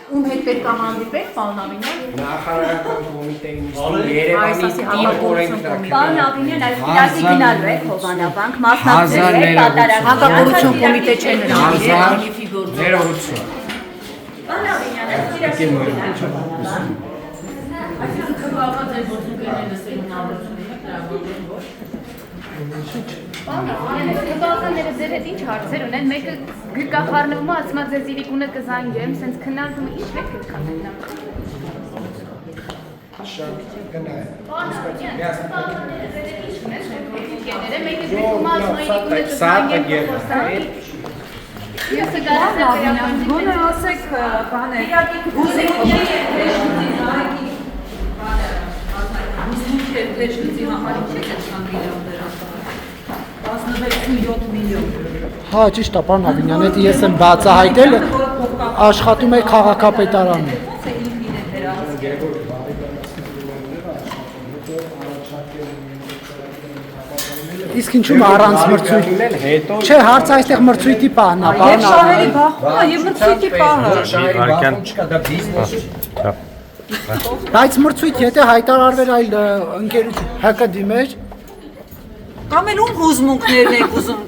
Ում հետ պետք է հանդիպեք, պարոն Ավինյան։ Նախարարական կոմիտեի նիստին Երևանի տիպ օրենքներ։ Պարոն Ավինյան, այս իրակի գնալու եք Հովանավանք, մասնակցելու եք կատարական Հակագործություն կոմիտե չէ նրան։ Ներողություն։ Պարոն Ավինյան, այս իրակի գնալու Հովանավանք։ Այսինքն քվաղած է գործունեությունը սերունավորությունները դրագորեն ոչ։ Բաղկանները ձեր հետ ինչ հարցեր ունեն, մեկը գրկախառնումը ասում է ձեզ իրիկունը կզանգեմ, սենց քննարկումը ինչ պետք է կատարնա։ Շատ գնայ։ Բաղկանները ձեր հետ ինչ ունեն, ընկերները, մեկը գրկումը ասում է իրիկունը կզանգեմ, Ես գարած է կրական Գոնե ասեք բաներ։ Դեշնուծի համար ինչ է կցան միլիոններ ասանել։ 16.7 միլիոն։ Հա, ճիշտ է, պարոն Ավինյան, դա ես եմ բացահայտել, աշխատում է քաղաքապետարանում։ Իսկ ինչու՞ առանց մրցույթ։ Չէ, հարցը այստեղ մրցույթի պահն է, Եվ պարոն շահերի բախումը եւ մրցույթի պահը։ Դա բիզնես է։ Բայց մրցույթ եթե հայտարարվեր այլ ընկերություն ՀԿ դիմեր, Կամ էլ ում հուզմունքներն եք ուզում